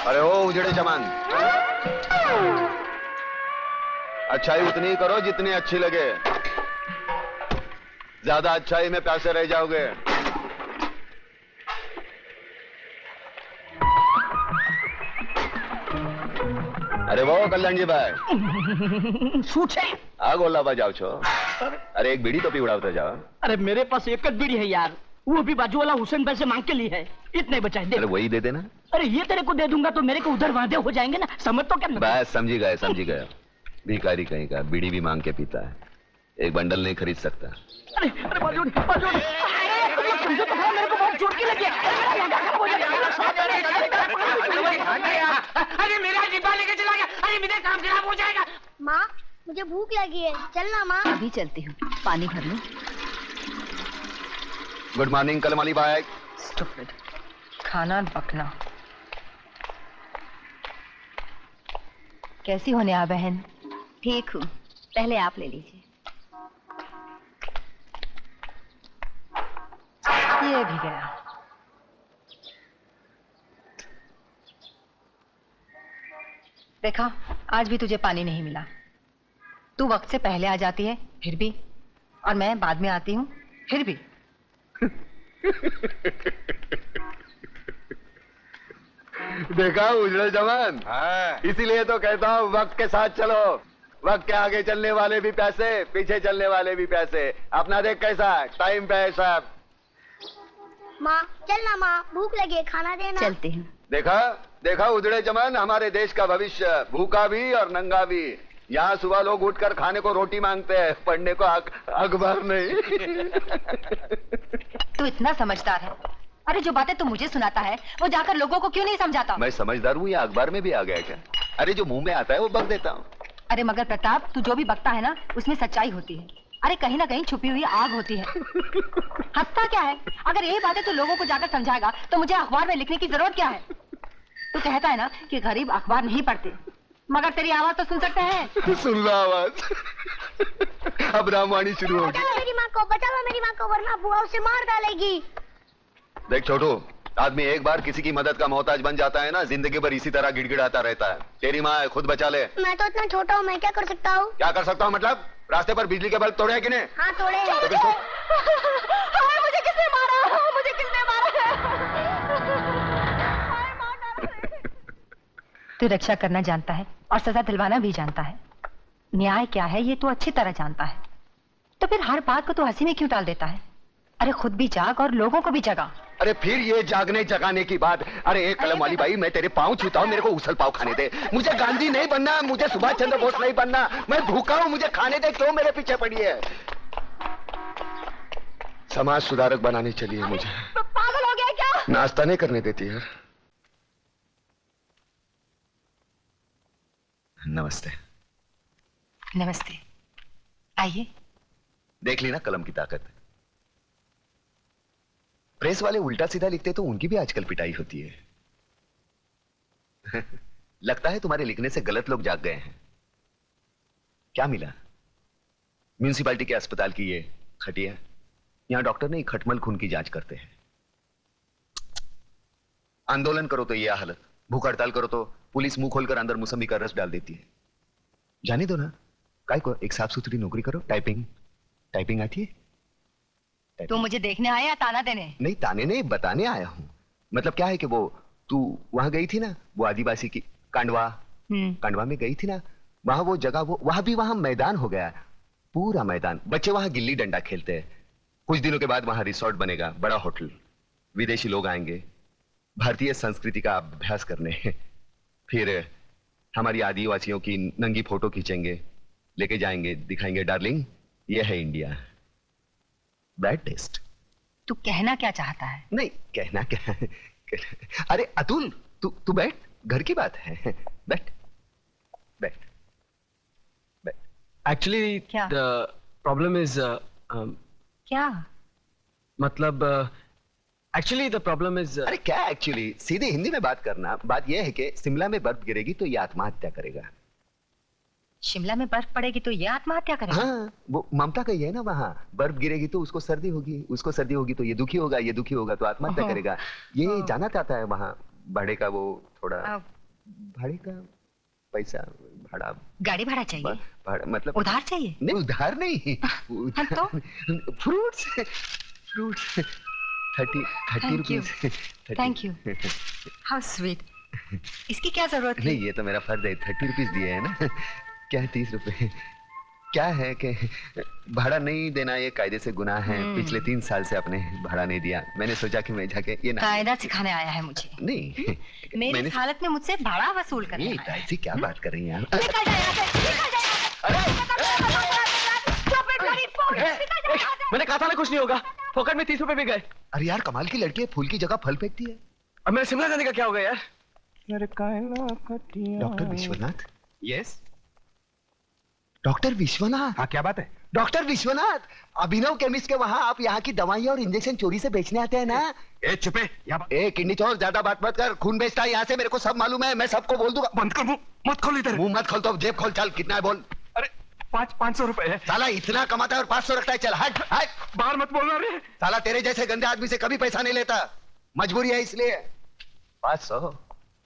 अरे ओ उजड़े चमन, अच्छाई उतनी करो जितनी अच्छी लगे, ज्यादा अच्छाई में प्यासे रह जाओगे। अरे वो कल्याण जी भाई શું છે? आ गोला बजाओ छो। अरे एक बीड़ी तो पी उड़ाते जाओ। अरे मेरे पास एक ही बीड़ी है यार, वो भी बाजू वाला हुसैन भाई से मांग के ली है, इतने बचाए दे। अरे वही दे देना। अरे ये तेरे को दे दूंगा तो मेरे को उधर वादे हो जाएंगे ना, समझ तो क्या? बस समझी गए समझी गए। भिखारी कहीं का बीड़ी भी मांग के पीता है, एक बंडल नहीं खरीद सकता। अरे अरे बाजू बाजू, समझो तो मेरे को बहुत चोट की लगी है। अरे मेरा डिब्बा लेके चला गया, अरे मेरा काम खराब हो जाएगा। माँ मुझे भूख लगी है, चलना माँ। अभी चलती हूँ, पानी भर लूं। गुड मॉर्निंग कलमाली भाई। स्टूपिड, खाना बकना। कैसी हो नेहा बहन? ठीक हूँ, पहले आप ले लीजिए। ये भी गया। देखा, आज भी तुझे पानी नहीं मिला। तू वक्त से पहले आ जाती है फिर भी, और मैं बाद में आती हूँ फिर भी। देखा उजड़े जवान, इसीलिए तो कहता हूँ वक्त के साथ चलो। वक्त के आगे चलने वाले भी पैसे, पीछे चलने वाले भी पैसे। अपना देख कैसा टाइम पे है साहब। माँ चलना माँ, भूख लगी है, खाना देना। चलती हूँ। देखा देखा उजड़े जमान, हमारे देश का भविष्य भूखा भी और नंगा भी। यहाँ सुबह लोग उठकर खाने को रोटी मांगते हैं, पढ़ने को अखबार नहीं। तू इतना समझदार है, अरे जो बातें तू मुझे सुनाता है वो जाकर लोगों को क्यों नहीं समझाता? मैं समझदार हूँ या अखबार में भी आ गया क्या? अरे जो मुंह में आता है वो बक देता हूँ। अरे मगर प्रताप, तू जो भी बकता है ना उसमें सच्चाई होती है। अरे कहीं ना कहीं छुपी हुई आग होती है। हंसता क्या है? अगर यही बातें तू लोगों को जाकर समझाएगा तो मुझे अखबार में लिखने की जरूरत क्या है? तू कहता है ना कि गरीब अखबार नहीं पढ़ते, मगर तेरी आवाज तो सुन सकते हैं। सुन लो आवाज। अब रामवाणी शुरू होगी। बचाओ मेरी माँ को, बचाओ मेरी माँ को, वरना बुआ उसे मार डालेगी। देख छोटू, आदमी एक बार किसी की मदद का मोहताज बन जाता है ना, जिंदगी भर इसी तरह गिड़गिड़ाता रहता है। तेरी माँ है, खुद बचा ले। मैं तो इतना छोटा हूँ, मैं क्या कर सकता हूँ? क्या कर सकता हूँ मतलब? रास्ते पर बिजली के बल्ब तोड़े कि नहीं? हाँ तोड़े हैं। तो फिर सो। मुझे किसने मारा? मुझे किसने मारा? तू रक्षा करना जानता है और सजा दिलवाना भी जानता है। न्याय क्या है ये तू अच्छी तरह जानता है, तो फिर हर बात को तू हंसी में क्यों टाल देता है? अरे खुद भी जाग और लोगों को भी जगा। अरे फिर ये जागने जगाने की बात। अरे एक कलम वाली भाई, मैं तेरे पाँव छूता हूँ, मेरे को उछल पाव खाने दे। मुझे गांधी नहीं बनना, मुझे सुभाष चंद्र बोस नहीं बनना। मैं भूखा हूँ, मुझे खाने दे। क्यों मेरे पीछे पड़ी है? समाज सुधारक बनाने चली है मुझे। पागल हो गया क्या? नाश्ता नहीं करने देती है। नमस्ते। नमस्ते, आइए। देख ली ना कलम की ताकत। प्रेस वाले उल्टा सीधा लिखते तो उनकी भी आजकल पिटाई होती है। लगता है तुम्हारे लिखने से गलत लोग जाग गए हैं। क्या मिला? म्यूनिसिपालिटी के अस्पताल की ये खटिया, यहां डॉक्टर ने खटमल खून की जांच करते हैं। आंदोलन करो तो ये हालत, भूख हड़ताल करो तो पुलिस मुंह खोलकर अंदर मौसमी का रस डाल देती है। जाने दो ना, काय को एक साफ सुथरी नौकरी करो। टाइपिंग टाइपिंग आती है? तू मुझे देखने आया या ताना देने? नहीं, ताने नहीं, बताने आया हूं। मतलब क्या है कि वो तू वहां गई थी ना, वो आदिवासी की कांडवा में गई थी ना, वहां वो जगह, वो वहां भी वहां मैदान हो गया, पूरा मैदान। बच्चे वहां गिल्ली डंडा खेलते हैं। कुछ दिनों के बाद वहां रिसोर्ट बनेगा, बड़ा होटल। विदेशी लोग आएंगे भारतीय संस्कृति का अभ्यास करने। फिर हमारी आदिवासियों की नंगी फोटो खींचेंगे, लेके जाएंगे, दिखाएंगे डार्लिंग ये है इंडिया। Bad taste. तू कहना क्या चाहता है? नहीं, कहना क्या। अरे अतुल, तू बैठ, घर की बात है। बैठ बैठ बैठ। एक्चुअली द प्रॉब्लम इज क्या मतलब एक्चुअली द प्रॉब्लम इज अरे क्या एक्चुअली, सीधे हिंदी में बात करना। बात यह है कि शिमला में बर्फ गिरेगी तो ये आत्महत्या करेगा। शिमला में बर्फ पड़ेगी तो ये आत्महत्या करेगा? हाँ, वो ममता का ही है ना। वहां बर्फ गिरेगी तो उसको सर्दी होगी, उसको सर्दी होगी तो ये दुखी होगा, ये दुखी होगा तो आत्महत्या करेगा। ये जाना चाहता है वहां भाड़े का वो थोड़ा भाड़े का पैसा भाड़ा गाड़ी भाड़ा चाहिए? भाड़ा मतलब उधार चाहिए? नहीं उधार नहीं तो fruits 30 rupees. Thank you. How sweet. इसकी क्या जरूरत है? नहीं ये तो मेरा फर्ज है, 30 रुपीज दिए है ना। क्या है 30 रुपए? क्या है कि भाड़ा नहीं देना ये कायदे से गुनाह है। पिछले 3 साल से आपने भाड़ा नहीं दिया, मैंने सोचा कि मैं जाके ये कायदा सिखाने आया है मुझे। नहीं मेरी हालत में मुझसे भाड़ा वसूल करने आया है। ऐसी क्या बात कर रही हैं आप? निकल जाए यहाँ से, निकल जाए यहाँ से। मैंने कहा था ना कुछ नहीं होगा। फोकट में 30 रुपए भी गए। अरे यार कमाल की लड़की है, फूल की जगह फल फेंकती है। अब मेरे शिमला जाने का क्या होगा यार? Doctor Vishwanath? Yes doctor Vishwanath. हाँ क्या बात है? डॉक्टर विश्वनाथ, अभिनव केमिस्ट के वहाँ आप यहाँ की दवाइयाँ और इंजेक्शन चोरी से बेचने आते हैं ना? ए चुपे। ए किडनी चोर, ज्यादा बात मत कर। खून बेचता है यहाँ से, मेरे को सब मालूम है, मैं सबको बोल दूंगा। बंद कर मुंह, मत खोल इधर। मुंह मत खोल तो जेब खोल। चल कितना है बोल। अरे 500 रुपए है। साला इतना कमाता है और 500 रखता है। चल हट हट। बाहर मत बोलना रे। साला तेरे जैसे गंदे आदमी से कभी पैसा नहीं लेता, मजबूरी है इसलिए। 500।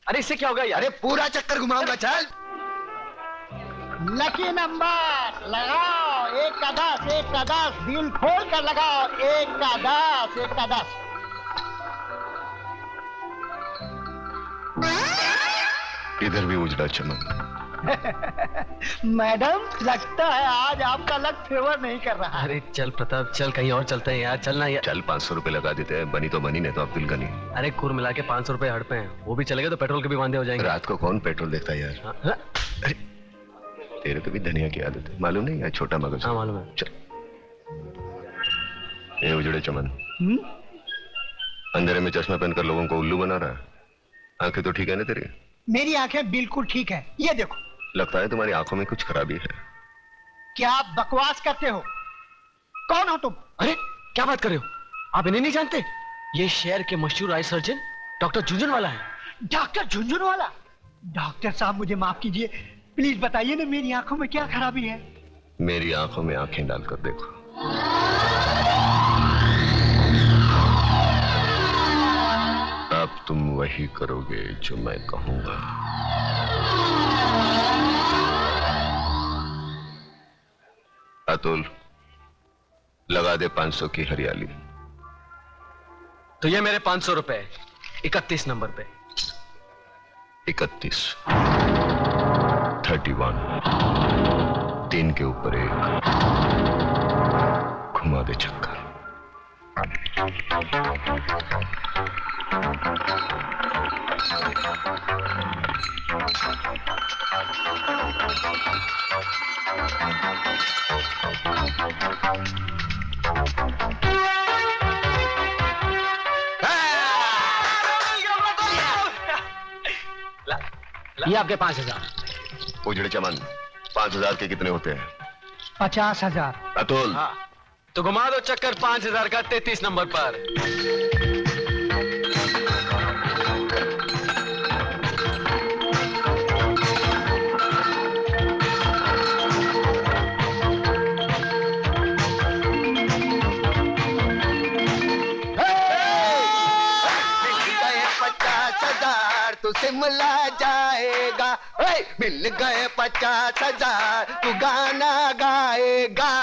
अरे इससे क्या होगा यार? अरे पूरा चक्कर घुमाऊंगा। चल लकी नंबर लगाओ, 1 का 10, 1 का 10, दिल खोल कर लगाओ, 1 का 10, 1 का 10। इधर भी उजड़ा चमन। मैडम लगता है आज आपका लक फेवर नहीं कर रहा। अरे चल प्रताप चल, कहीं और चलते हैं यार। चलना यार। चल 500 रुपए लगा देते हैं। बनी तो बनी, नहीं तो अब्दुल गनी। अरे कुल मिला के 500 रुपए हड़पे हैं, वो भी चलेगा तो पेट्रोल के भी वांदे हो जाएंगे। रात को कौन पेट्रोल देखता है यार? हाँ? अरे तेरे तो भी धनिया की आदत है, मालूम नहीं यार? छोटा मगज। हाँ मालूम है। चल ये उजड़े चमन अंधेरे में चश्मा पहनकर लोगों को उल्लू बना रहा है। आंखें तो ठीक है ना तेरी? मेरी आंखें बिल्कुल ठीक है, ये देखो। लगता है तुम्हारी आंखों में कुछ खराबी है। क्या आप बकवास करते हो? कौन हो तुम? अरे क्या बात कर रहे हो? आप इन्हें नहीं जानते? ये शहर के मशहूर आई सर्जन डॉक्टर झुंझुनवाला है। डॉक्टर झुंझुनवाला? डॉक्टर साहब मुझे माफ कीजिए, प्लीज बताइए ना मेरी आंखों में क्या खराबी है? मेरी आंखों में आंखें डालकर देखो। अब तुम वही करोगे जो मैं कहूंगा। अतुल लगा दे 500 की हरियाली। तो ये मेरे 500 रुपए 31 नंबर पे। 31 31 3 के ऊपर 1 घुमा दे चक्कर। ये आपके 5000। उजड़े चमन 5000 के कितने होते हैं? 50,000। अतुल हाँ तो घुमा दो चक्कर 5000 का 33 नंबर पर। तू शिमला जाएगा, मिल गए 50,000 तू गाना गाएगा।